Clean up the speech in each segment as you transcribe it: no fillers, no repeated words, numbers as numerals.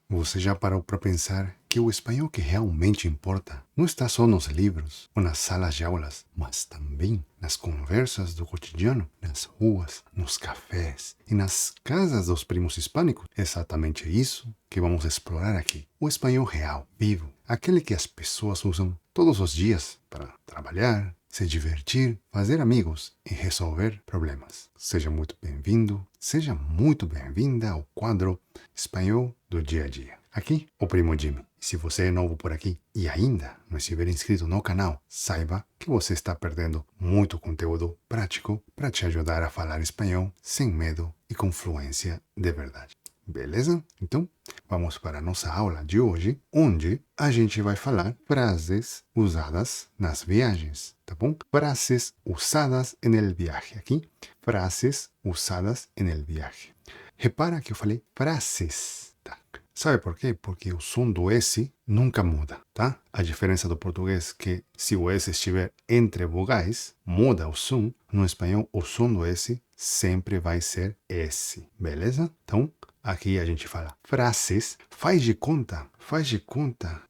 você já parou para pensar que o espanhol que realmente importa não está só nos livros ou nas salas de aulas, mas também nas conversas do cotidiano, nas ruas, nos cafés e nas casas dos primos hispânicos? Exatamente isso que vamos explorar aqui. O espanhol real, vivo, aquele que as pessoas usam todos os dias para trabalhar, se divertir, fazer amigos e resolver problemas. Seja muito bem-vindo, seja muito bem-vinda ao quadro Espanhol do Dia a Dia. Aqui, o Primo Jimmy. Se você é novo por aqui e ainda não estiver inscrito no canal, saiba que você está perdendo muito conteúdo prático para te ajudar a falar espanhol sem medo e com fluência de verdade. Beleza? Então, vamos para a nossa aula de hoje, onde a gente vai falar frases usadas nas viagens, tá bom? Frases usadas en el viaje. Aqui, frases usadas en el viaje. Repara que eu falei frases, tá? Sabe por quê? Porque o som do S nunca muda, tá? A diferença do português é que se o S estiver entre vogais, muda o som. No espanhol, o som do S sempre vai ser S, beleza? Então, aqui a gente fala frases, faz de conta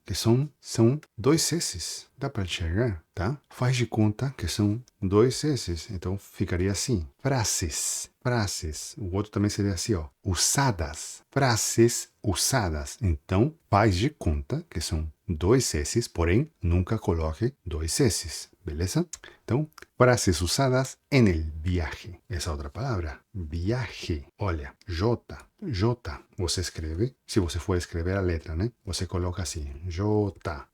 que são dois S's. Dá para enxergar, tá? Faz de conta que são dois S's. Então ficaria assim: frases. O outro também seria assim, ó: usadas. Frases usadas. Então faz de conta que são dois S's, porém nunca coloque dois S's. Beleza? Então, frases usadas en el viaje. Essa outra palavra, viaje. Olha, J. Você escreve, se você for escrever a letra, né? Você coloca assim, J,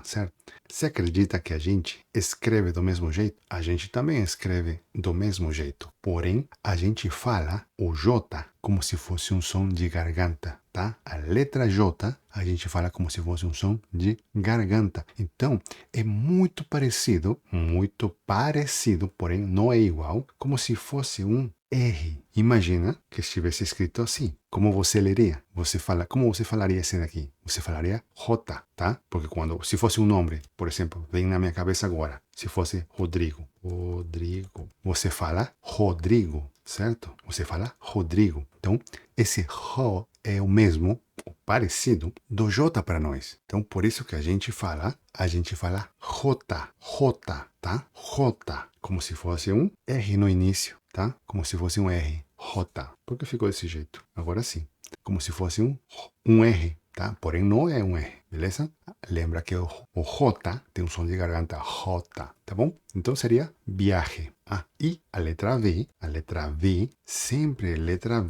certo? Você acredita que a gente escreve do mesmo jeito? A gente também escreve do mesmo jeito. Porém, a gente fala o J como se fosse um som de garganta, tá? A letra J, a gente fala como se fosse um som de garganta. Então, é muito parecido, porém não é igual, como se fosse um R. Imagina que estivesse escrito assim. Como você leria? Como você falaria esse daqui? Você falaria J, tá? Porque se fosse um nome, por exemplo, vem na minha cabeça agora. Se fosse Rodrigo, você fala Rodrigo, certo? Você fala Rodrigo. Então, esse Ro é o mesmo, o parecido, do J para nós. Então, por isso que a gente fala J, tá? J, como se fosse um R no início, tá? Como se fosse um R. J. Por que ficou desse jeito? Agora sim. Como se fosse um R, tá? Porém, não é um R, beleza? Lembra que o J tem um som de garganta, J, tá bom? Então seria viaje. E a letra V, sempre a letra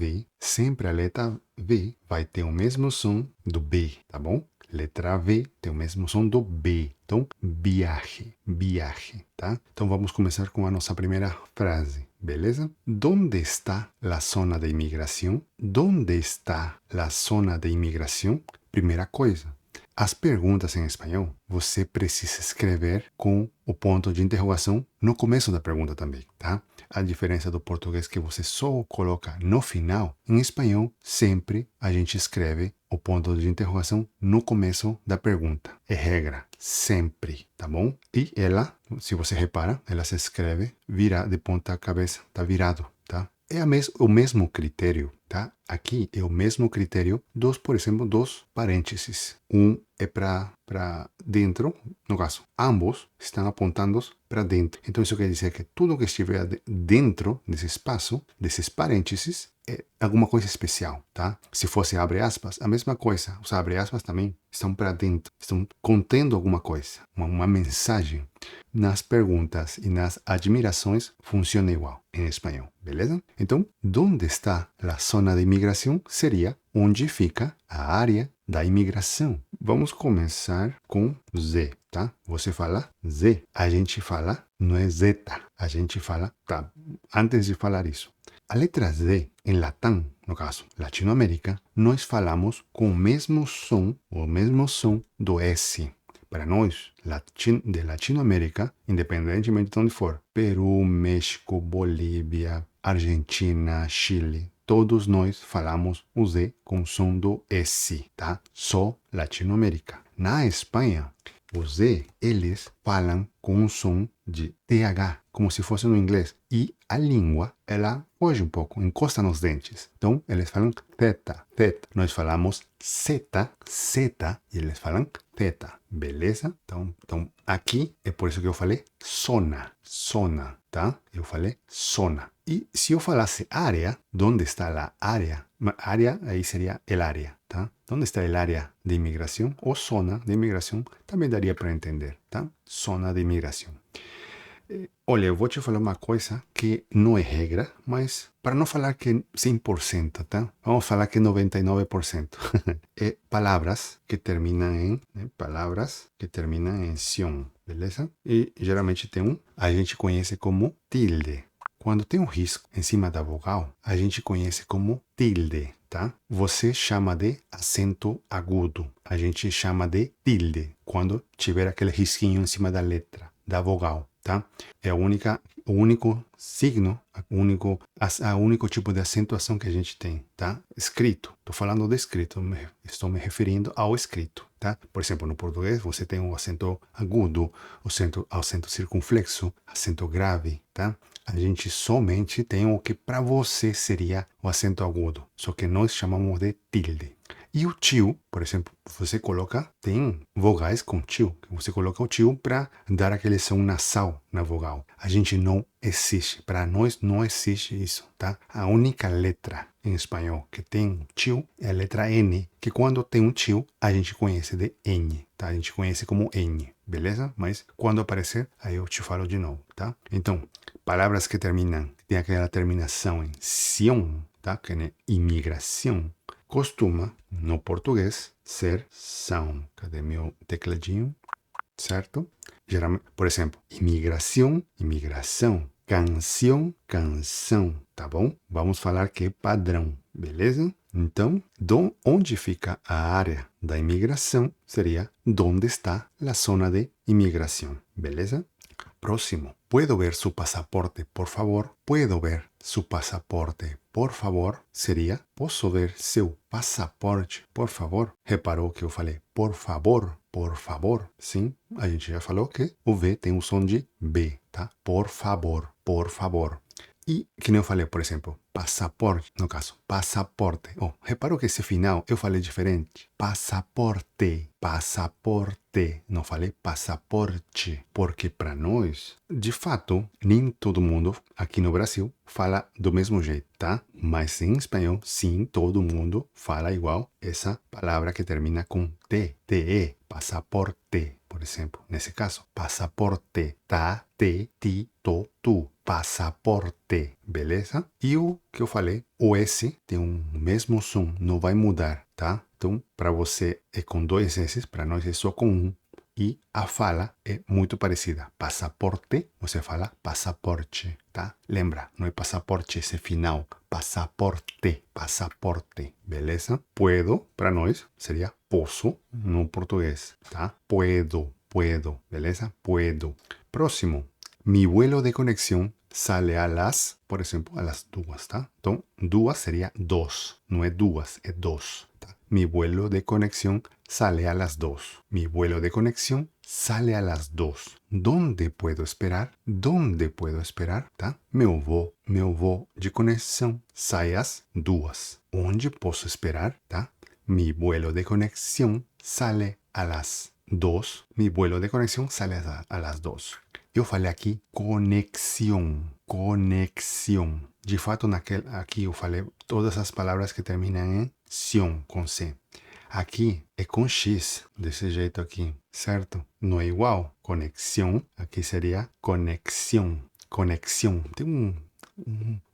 V vai ter o mesmo som do B, tá bom? Letra V tem o mesmo som do B. Então, viaje, tá? Então vamos começar com a nossa primeira frase. Beleza? ¿Dónde está la zona de inmigración? ¿Dónde está la zona de inmigración? Primeira coisa. As perguntas em espanhol, você precisa escrever com o ponto de interrogação no começo da pergunta também, tá? A diferença do português que você só coloca no final, em espanhol, sempre a gente escreve o ponto de interrogação no começo da pergunta. É regra, sempre, tá bom? E ela, se você repara, ela se escreve de ponta cabeça, tá virado, tá? É o mesmo critério, tá? Aqui é o mesmo critério por exemplo, dos parênteses. Um é para dentro, no caso, ambos estão apontando para dentro. Então isso quer dizer que tudo que estiver dentro desse espaço, desses parênteses, é alguma coisa especial, tá? Se fosse abre aspas, a mesma coisa. Os abre aspas também estão para dentro, estão contendo alguma coisa, uma mensagem. Nas perguntas e nas admirações funciona igual em espanhol, beleza? Então, onde está a zona de imigração seria onde fica a área da imigração. Vamos começar com Z, tá? Você fala Z, a gente fala, não é zeta, a gente fala, tá? Antes de falar isso, a letra Z, em Latam, no caso, Latinoamérica, nós falamos com o mesmo som do S. Para nós, de Latinoamérica, independentemente de onde for, Peru, México, Bolívia, Argentina, Chile, todos nós falamos o Z com o som do S, tá? Só Latinoamérica. Na Espanha, o Z, eles falam com um som de TH, como se fosse no inglês. E a língua, ela foge um pouco, encosta nos dentes. Então, eles falam theta, theta. Nós falamos zeta, zeta, e eles falam theta. Beleza? Então, aqui é por isso que eu falei zona, zona, tá? Eu falei zona. E se eu falasse área, onde está a área? Área, aí seria el área, tá? Onde está el área de imigração ou zona de imigração? Também daria para entender, tá? Zona de imigração. Olha, eu vou te falar uma coisa que não é regra, mas para não falar que é 100%, tá? Vamos falar que é 99%. É palavras que terminam em, palavras que terminam em sion, beleza? E geralmente tem a gente conhece como tilde. Quando tem um risco em cima da vogal, a gente conhece como tilde, tá? Você chama de acento agudo. A gente chama de tilde quando tiver aquele risquinho em cima da letra, da vogal, tá? É o único signo, o único tipo de acentuação que a gente tem, tá? Escrito. Estou falando de escrito, estou me referindo ao escrito, tá? Por exemplo, no português você tem o acento agudo, o acento circunflexo, acento grave, tá? A gente somente tem o que para você seria o acento agudo, só que nós chamamos de tilde. E o tio, por exemplo, você coloca, tem vogais com tio, que você coloca o tio para dar aquele som nasal na vogal. A gente não existe, para nós não existe isso, tá? A única letra em espanhol que tem tio é a letra N, que quando tem um tio, a gente conhece de N, tá? A gente conhece como N, beleza? Mas quando aparecer, aí eu te falo de novo, tá? Então, palavras que terminam, tem aquela terminação em sion, tá? Que é imigração. Costuma, no português, ser são. Cadê meu tecladinho? Certo? Geralmente, por exemplo, imigração, imigração. Canção, canção. Tá bom? Vamos falar que é padrão. Beleza? Então, onde fica a área da imigração seria onde está a zona de imigração. Beleza? Próximo. ¿Puedo ver su pasaporte, por favor? ¿Puedo ver su pasaporte, por favor? Seria, posso ver seu passaporte, por favor? Reparou que eu falei, por favor, por favor. Sim, a gente já falou que o V tem um som de B, tá? Por favor, por favor. E, que nem eu falei, por exemplo, passaporte, no caso, passaporte. Oh, reparou que esse final eu falei diferente. Passaporte, passaporte. Não falei passaporte, porque para nós, de fato, nem todo mundo aqui no Brasil fala do mesmo jeito, tá? Mas em espanhol, sim, todo mundo fala igual essa palavra que termina com T, T-E, passaporte. Por exemplo, nesse caso, passaporte, tá, te, ti, to, tu, passaporte, beleza? E o que eu falei, o S tem o mesmo som, não vai mudar, tá? Então, para você é com dois S, para nós é só com um. E a fala é muito parecida. Passaporte, você fala passaporte, tá? Lembra, não é passaporte esse final. Passaporte, passaporte, beleza? Puedo, para nós, seria posso no português, tá? Puedo, puedo, beleza? Puedo. Próximo. Mi vuelo de conexión sale a las, por ejemplo, a las 2, tá? Então, 2 seria 2. Não é 2, é 2, tá? Mi vuelo de conexión sale a las 2. Mi vuelo de conexión sale a las 2. ¿Dónde puedo esperar? ¿Dónde puedo esperar? Tá? Meu voo de conexão sai às 2. Onde posso esperar? Tá? Mi vuelo de conexión sale a las 2. Mi vuelo de conexión sale a las 2. Eu falei aqui conexão, conexão. De fato, aqui eu falei todas as palavras que terminam em sion, com C. Aqui é com X, desse jeito aqui, certo? Não é igual. Conexão, aqui seria conexão, conexão. Tem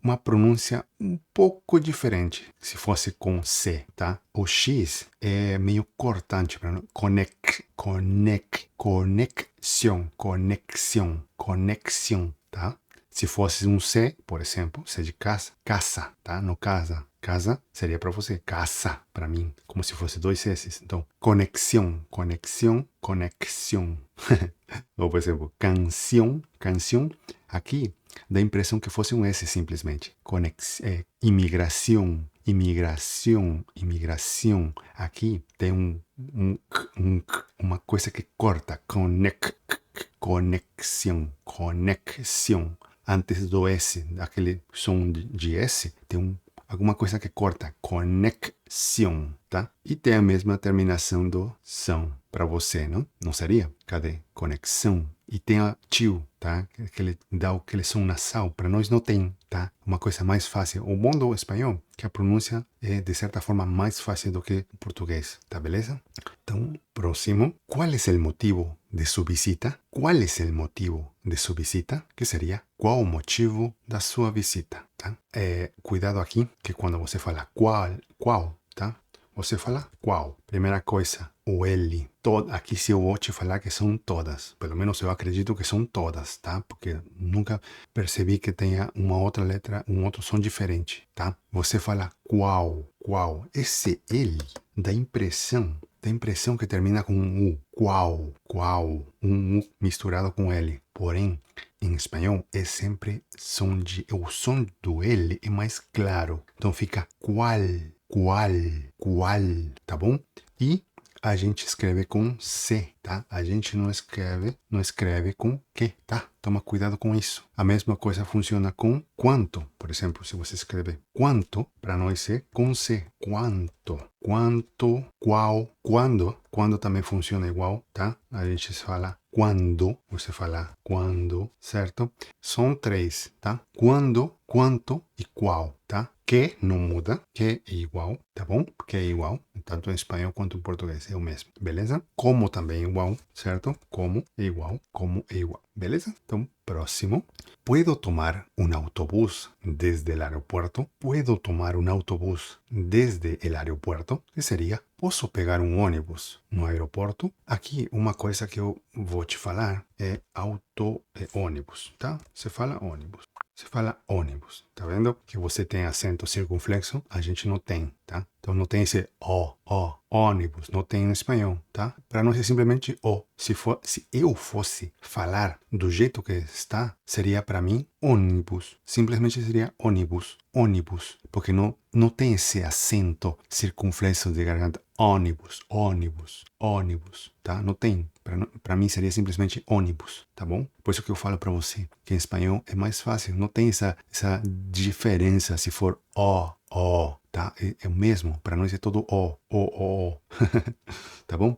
uma pronúncia um pouco diferente se fosse com C, tá? O X é meio cortante para conexão, conexão, conexão, tá? Se fosse um C, por exemplo, C de casa, casa, tá? No casa. Casa seria para você, casa para mim, como se fosse dois S. Então, conexão, conexão, conexão. Ou, por exemplo, canção, canção. Aqui dá a impressão que fosse um S simplesmente. Imigração, imigração, imigração. Aqui tem uma coisa que corta. conexão. Antes do S, aquele som de S, tem alguma coisa que corta. Conexão, tá? E tem a mesma terminação do são para você, não? Não seria? Cadê? Conexão. E tem a tio, tá? Que dá aquele som nasal. Para nós não tem, tá? Uma coisa mais fácil. O bom do espanhol, que a pronúncia é, de certa forma, mais fácil do que o português, tá beleza? Então, próximo. Qual é o motivo de sua visita? Qual é o motivo de sua visita? Que seria, qual o motivo da sua visita, tá? Cuidado aqui, que quando você fala qual, tá? Você fala qual. Primeira coisa, o L. Aqui se eu vou te falar que são todas. Pelo menos eu acredito que são todas, tá? Porque nunca percebi que tenha uma outra letra, um outro som diferente, tá? Você fala qual. Esse L dá impressão que termina com um U. Qual. Um U misturado com L. Porém, em espanhol é sempre o som do L é mais claro. Então fica qual, tá bom? E a gente escreve com C, tá? A gente não escreve com que, tá? Toma cuidado com isso. A mesma coisa funciona com quanto. Por exemplo, se você escrever quanto, para nós é com C. Quanto, qual, quando também funciona igual, tá? A gente fala quando, você fala quando, certo? São três, tá? Quando, quanto e qual, tá? Que não muda, que é igual, tá bom? Que é igual, tanto em espanhol quanto em português, é o mesmo, beleza? Como também é igual, certo? Como é igual, beleza? Então, próximo. ¿Puedo tomar un autobús desde el aeropuerto? ¿Puedo tomar un autobús desde el aeropuerto? Que seria, posso pegar um ônibus no aeroporto? Aqui, uma coisa que eu vou te falar é ônibus, tá? Você fala ônibus. Você fala ônibus, tá vendo? Que você tem acento circunflexo, a gente não tem, tá? Então não tem esse ônibus, não tem no espanhol, tá? Para nós é simplesmente o. Se eu fosse falar do jeito que está, seria para mim ônibus. Simplesmente seria ônibus, porque não tem esse acento circunflexo de garganta. Ônibus, tá? Não tem. Para mim seria simplesmente ônibus, tá bom? Por isso que eu falo para você que em espanhol é mais fácil, não tem essa diferença se for tá? É o mesmo, para nós é todo o. Tá bom?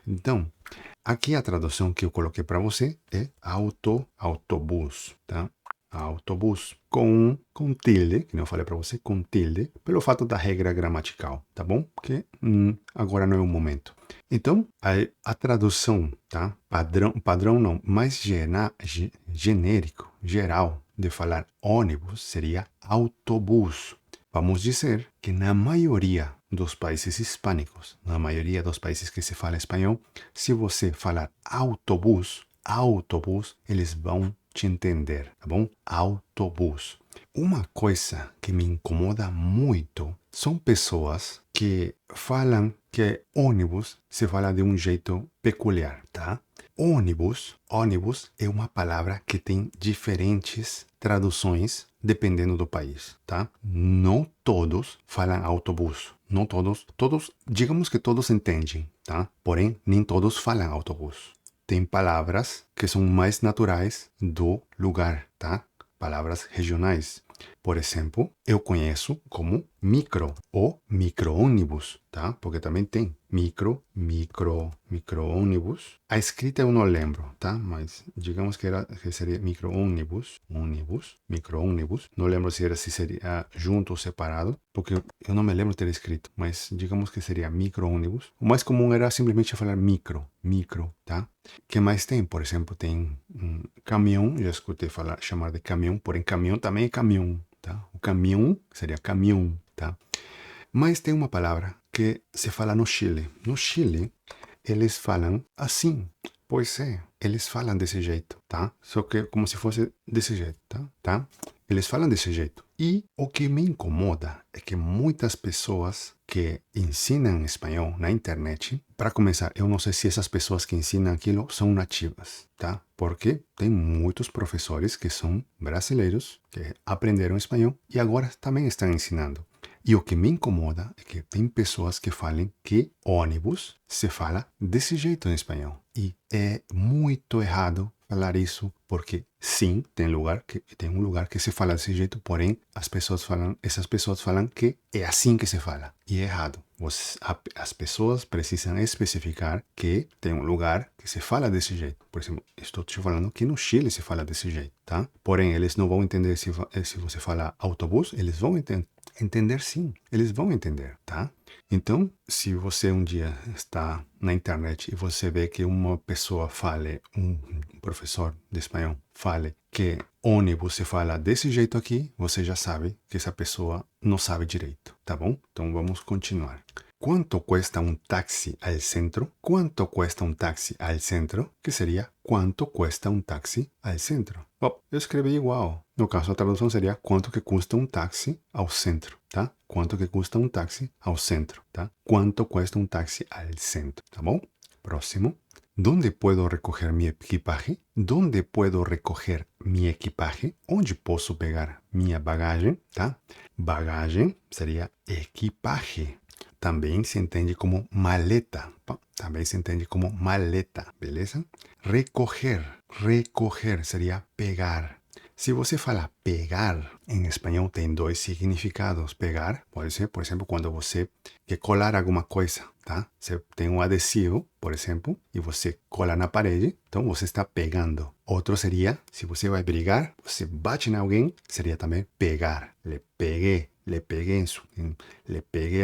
Então, aqui a tradução que eu coloquei para você é autobús, tá? Autobús com tilde, que eu falei para você, com tilde, pelo fato da regra gramatical, tá bom? Porque agora não é o momento. Então, a tradução, tá? Padrão não, mais genérico, geral, de falar ônibus seria autobús. Vamos dizer que na maioria dos países hispânicos, na maioria dos países que se fala espanhol, se você falar autobús, eles vão te entender, tá bom? Autobús. Uma coisa que me incomoda muito são pessoas que falam que ônibus se fala de um jeito peculiar, tá? Ônibus é uma palavra que tem diferentes traduções dependendo do país, tá? Não todos falam autobus. Não todos, digamos que todos entendem, tá? Porém, nem todos falam autobus. Tem palavras que são mais naturais do lugar, tá? Palavras regionais. Por exemplo, eu conheço como micro ou micro-ônibus, tá? Porque também tem micro-ônibus. A escrita eu não lembro, tá? Mas digamos que seria micro-ônibus, micro-ônibus. Não lembro se seria junto ou separado, porque eu não me lembro de ter escrito, mas digamos que seria micro-ônibus. O mais comum era simplesmente falar micro, tá? Que mais tem? Por exemplo, tem caminhão, já escutei chamar de caminhão, porém caminhão também é caminhão, tá? O caminhão seria caminhão, tá? Mas tem uma palavra que se fala no Chile. No Chile, eles falam assim. Pois é, eles falam desse jeito, tá? Só que como se fosse desse jeito, tá? Eles falam desse jeito. E o que me incomoda é que muitas pessoas que ensinam espanhol na internet, para começar, eu não sei se essas pessoas que ensinam aquilo são nativas, tá? Porque tem muitos professores que são brasileiros, que aprenderam espanhol e agora também estão ensinando. E o que me incomoda é que tem pessoas que falam que ônibus se fala desse jeito em espanhol. E é muito errado falar isso, porque sim, tem um lugar que se fala desse jeito, porém essas pessoas falam que é assim que se fala. E é errado. As pessoas precisam especificar que tem um lugar que se fala desse jeito. Por exemplo, estou te falando que no Chile se fala desse jeito, tá? Porém, eles não vão entender se você fala autobus, eles vão entender sim, eles vão entender, tá? Então, se você um dia está na internet e você vê que uma pessoa fale, um professor de espanhol fale que ônibus se fala desse jeito aqui, você já sabe que essa pessoa não sabe direito, tá bom? Então vamos continuar. ¿Cuánto cuesta un taxi al centro? ¿Cuánto cuesta un taxi al centro? Que seria quanto cuesta um táxi al centro? Bom, eu escrevi igual. No caso, a tradução seria quanto que custa um táxi ao centro, tá? Quanto que custa um táxi ao centro, tá? Quanto cuesta um táxi al centro, tá bom? Próximo. ¿Dónde puedo recoger mi equipaje? ¿Dónde puedo recoger mi equipaje? Onde posso pegar minha bagagem, tá? Bagagem seria equipaje. Também se entende como maleta. Também se entende como maleta, beleza? Recoger. Recoger seria pegar. Se você fala pegar, em espanhol tem dois significados. Pegar pode ser, por exemplo, quando você quer colar alguma coisa, tá? Você tem um adesivo, por exemplo, e você cola na parede, então você está pegando. Outro seria, se você vai brigar, você bate em alguém, seria também pegar. Le peguei le peguei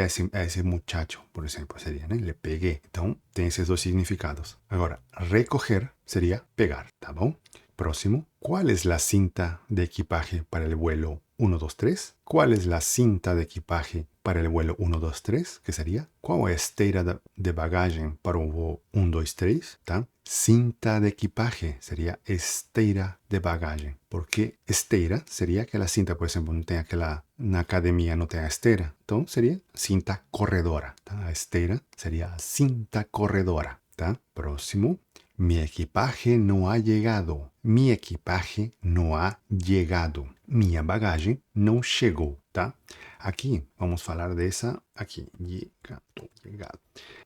a esse muchacho, por exemplo, seria, né? Le peguei. Então, tem esses dois significados. Agora, recoger seria pegar, tá bom? Próximo. ¿Cuál es la cinta de equipaje para el vuelo 123? ¿Cuál es la cinta de equipaje para el vuelo 123? Que seria? Qual é a esteira de bagagem para o voo 123? Tá? Cinta de equipaje seria esteira de bagagem. Porque esteira seria aquela cinta, por exemplo, não tem aquela... Na academia não tem a esteira. Então seria cinta corredora. Tá? A esteira seria a cinta corredora. Tá? Próximo. Mi equipaje no ha llegado. Mi equipaje no ha llegado. Minha bagagem não chegou, tá? Aqui, vamos falar dessa aqui. Llegado.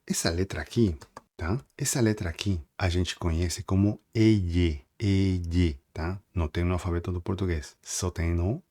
Essa letra aqui, tá? Essa letra aqui a gente conhece como EY. EY, tá? Não tem no alfabeto do português. Só tem no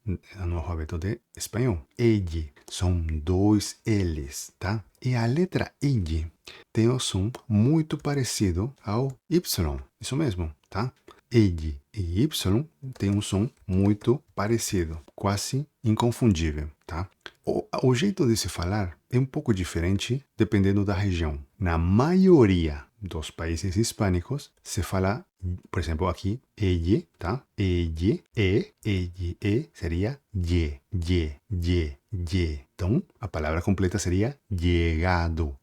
alfabeto de espanhol. EY. São dois L's, tá? E a letra Y tem um som muito parecido ao Y. Isso mesmo, tá? Y e Y tem um som muito parecido, quase inconfundível, tá? O jeito de se falar é um pouco diferente dependendo da região. Na maioria dos países hispânicos se fala, por exemplo, aqui, elle, tá? Elle, seria ye. Então, a palavra completa seria llegado,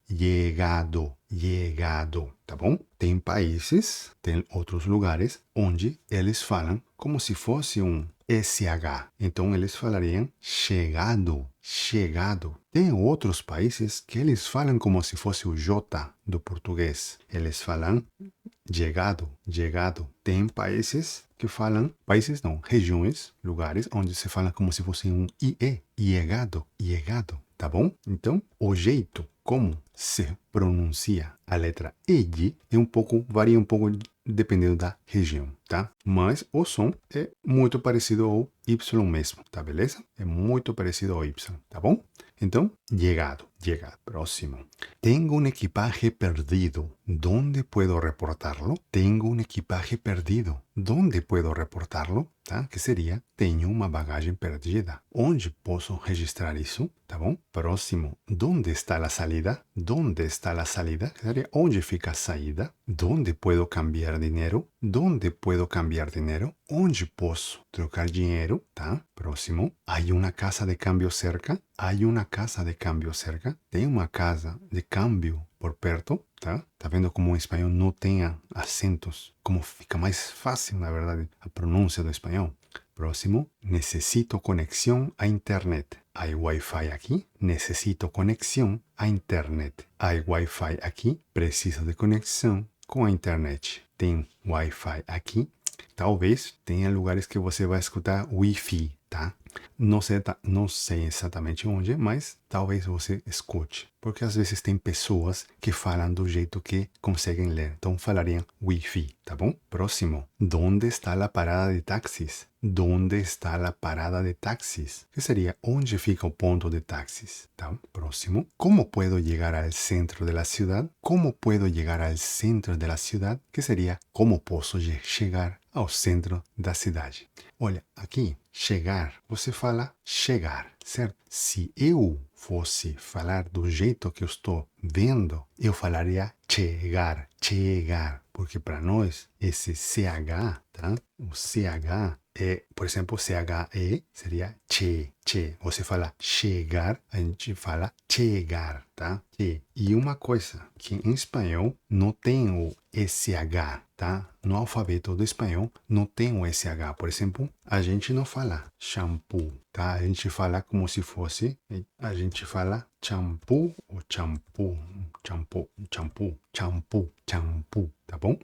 tá bom? Tem países, tem outros lugares onde eles falam como se fosse um SH. Então, eles falariam chegado. Tem outros países que eles falam como se fosse o J do português. Eles falam llegado. Tem países que falam, países não, regiões, lugares onde se fala como se fosse um IE, llegado, tá bom? Então, o jeito como se pronuncia a letra EY varia um pouco dependendo da região, tá? Mas o som é muito parecido ao Y mesmo, tá beleza? É muito parecido ao Y, tá bom? Então, llegado. Próximo. Tengo un equipaje perdido. ¿Dónde puedo reportarlo? Tengo un equipaje perdido. ¿Dónde puedo reportarlo? Tá? Que seria, tenho uma bagagem perdida. Onde posso registrar isso? Tá bom? Próximo. ¿Dónde está la salida? ¿Dónde está la salida? Que seria, onde fica a saída? ¿Dónde puedo cambiar dinheiro? ¿Dónde puedo cambiar dinheiro? Onde posso trocar dinheiro? Tá? Próximo. ¿Hay una casa de cambio cerca? ¿Hay una casa de cambio cerca? Tem uma casa de câmbio por perto, tá? Tá vendo como o espanhol não tem acentos? Como fica mais fácil, na verdade, a pronúncia do espanhol. Próximo. Necesito conexión a internet. ¿Hay Wi-Fi aquí? Necesito conexión a internet. ¿Hay Wi-Fi aquí? Preciso de conexão com a internet. Tem Wi-Fi aqui? Talvez tenha lugares que você vai escutar Wi-Fi, tá? Não sei exatamente onde, mas talvez você escute. Porque às vezes tem pessoas que falam do jeito que conseguem ler. Então falariam Wi-Fi, tá bom? Próximo. ¿Dónde está la parada de táxis? ¿Dónde está la parada de táxis? Que seria onde fica o ponto de táxis, tá? Próximo. ¿Cómo puedo llegar al centro de la ciudad? ¿Cómo puedo llegar al centro de la ciudad? Que seria como posso chegar ao centro da cidade. Olha, aqui, chegar, você fala chegar, certo? Se eu fosse falar do jeito que eu estou vendo, eu falaria chegar, chegar. Porque para nós, esse CH, tá? O CH é, por exemplo, CHE seria che. Você fala chegar, a gente fala chegar, tá? E uma coisa, que em espanhol não tem o SH, tá? No alfabeto do espanhol não tem o SH. Por exemplo, a gente não fala shampoo, tá? A gente fala como se fosse, a gente fala shampoo ou shampoo, tá bom?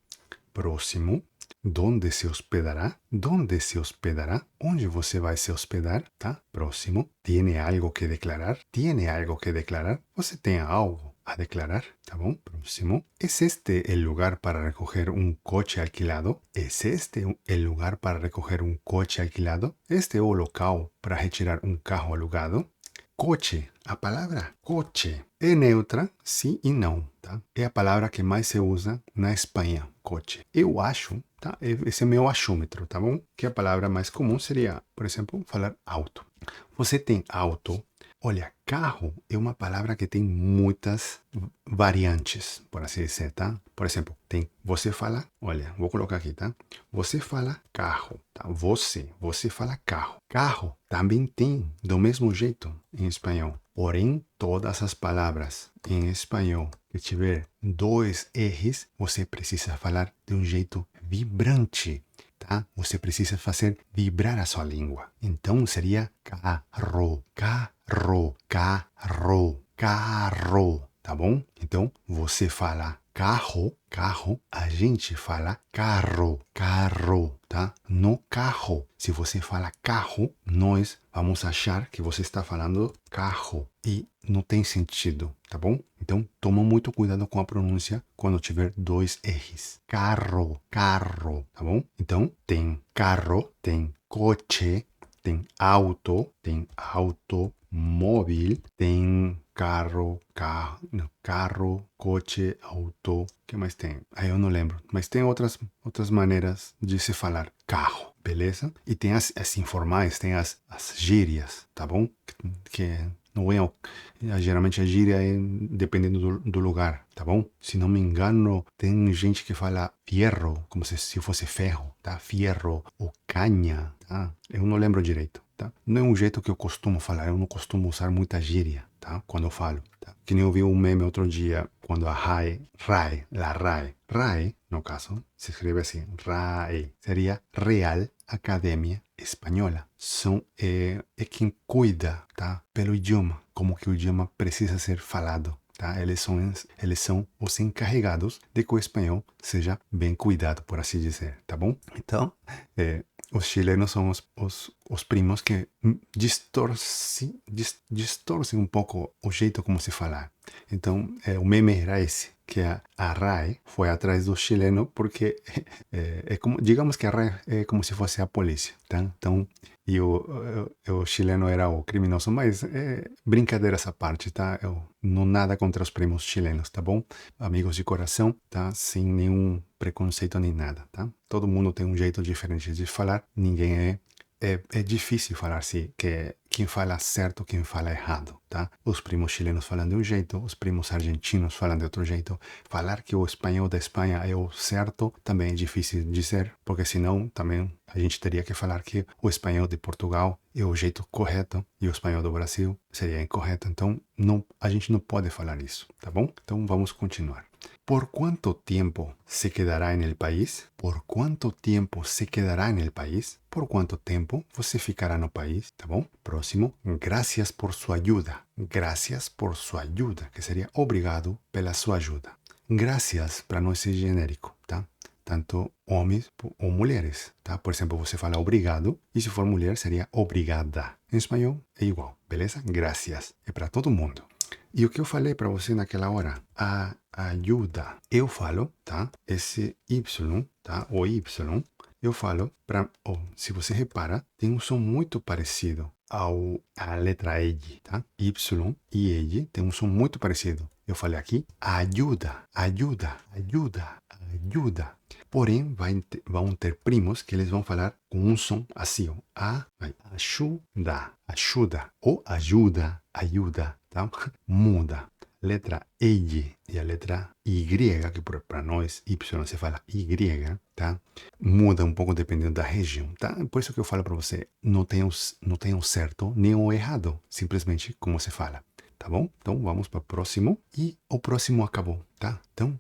Próximo. ¿Dónde se hospedará? ¿Dónde se hospedará? ¿Onde você vai se hospedar? Tá? Próximo. ¿Tiene algo que declarar? ¿Tiene algo que declarar? Você tem algo a declarar? Tá bom? Próximo. ¿Es este el lugar para recoger un coche alquilado? ¿Es este el lugar para recoger un coche alquilado? ¿Este é o local para retirar um carro alugado? Coche, a palavra coche é neutra, sim e não, tá? É a palavra que mais se usa na Espanha, coche. Eu acho, tá? Esse é meu achômetro, tá bom? Que a palavra mais comum seria, por exemplo, falar auto. Você tem auto. Olha, carro é uma palavra que tem muitas variantes, por assim dizer, tá? Por exemplo, você fala, olha, vou colocar aqui, tá? Você fala carro, tá? Você fala carro. Carro também tem do mesmo jeito em espanhol. Porém, todas as palavras em espanhol que tiver dois R's, você precisa falar de um jeito vibrante. Tá? Você precisa fazer vibrar a sua língua. Então seria carro, tá bom? Então você fala carro, a gente fala carro, tá? No carro. Se você fala carro, nós vamos achar que você está falando carro e não tem sentido, tá bom? Então toma muito cuidado com a pronúncia quando tiver dois R's. Carro, tá bom? Então tem carro, tem coche, tem automóvel, tem carro, coche, auto. O que mais tem? Aí eu não lembro. Mas tem outras maneiras de se falar carro, beleza? E tem as informais, tem as gírias, tá bom? Que não é geralmente a gíria é dependendo do lugar, tá bom? Se não me engano, tem gente que fala fierro, como se fosse ferro, tá? Fierro ou canha, tá? Eu não lembro direito, tá? Não é um jeito que eu costumo falar, eu não costumo usar muita gíria, tá? Quando eu falo, tá? Que nem eu vi um meme outro dia, quando a RAE, no caso, se escreve assim, RAE, seria Real Academia Espanhola. É quem cuida, tá? Pelo idioma, como que o idioma precisa ser falado, tá? Eles são os encarregados de que o espanhol seja bem cuidado, por assim dizer, tá bom? Então, os chilenos são os primos que distorcem um pouco o jeito como se falar. Então, o meme era esse, que a RAE foi atrás do chileno porque é como, digamos que a RAE é como se fosse a polícia, tá? Então, e o chileno era o criminoso, mas brincadeiras à parte, tá? Eu não nada contra os primos chilenos, tá bom? Amigos de coração, tá? Sem nenhum preconceito nem nada, tá? Todo mundo tem um jeito diferente de falar, ninguém é difícil falar se quem fala certo, quem fala errado, tá? Os primos chilenos falam de um jeito, os primos argentinos falam de outro jeito. Falar que o espanhol da Espanha é o certo também é difícil de dizer, porque senão também a gente teria que falar que o espanhol de Portugal é o jeito correto e o espanhol do Brasil seria incorreto. Então, a gente não pode falar isso, tá bom? Então, vamos continuar. ¿Por cuánto tiempo se quedará en el país? ¿Por cuánto tiempo se quedará en el país? ¿Por cuánto tempo você ficará no país? Tá bom? Próximo. Gracias por su ayuda. Gracias por su ayuda, que seria obrigado pela sua ajuda. Gracias para nós ser genérico, tá? tanto homens ou mulheres, tá? Por exemplo, você fala obrigado e se for mulher seria obrigada. Em espanhol é igual, beleza? Gracias. É para todo mundo. E o que eu falei para você naquela hora? A ajuda. Eu falo, tá? Esse Y, tá? O Y, eu falo para... Oh, se você repara, tem um som muito parecido à letra L, tá? Y e L tem um som muito parecido. Eu falei aqui, ajuda, ajuda, ajuda, ajuda. Porém, vão ter primos que eles vão falar com um som assim, ó. Ajuda, ajuda, ou ajuda, ajuda, tá? Muda. Letra L e a letra Y, que para nós Y se fala Y, tá? Muda um pouco dependendo da região, tá? Por isso que eu falo para você, não tem o certo nem o errado, simplesmente como se fala, tá bom? Então vamos para o próximo e o próximo acabou, tá? Então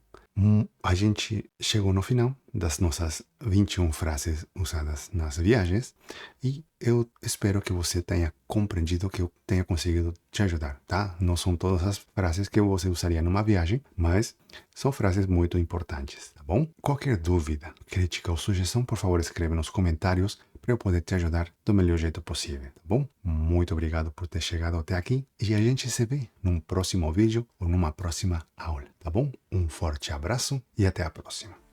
a gente chegou no final das nossas 21 frases usadas nas viagens e eu espero que você tenha compreendido, que eu tenha conseguido te ajudar, tá? Não são todas as frases que você usaria numa viagem, mas são frases muito importantes, tá bom? Qualquer dúvida, crítica ou sugestão, por favor, escreva nos comentários para eu poder te ajudar do melhor jeito possível, tá bom? Muito obrigado por ter chegado até aqui e a gente se vê num próximo vídeo ou numa próxima aula, tá bom? Um forte abraço e até a próxima.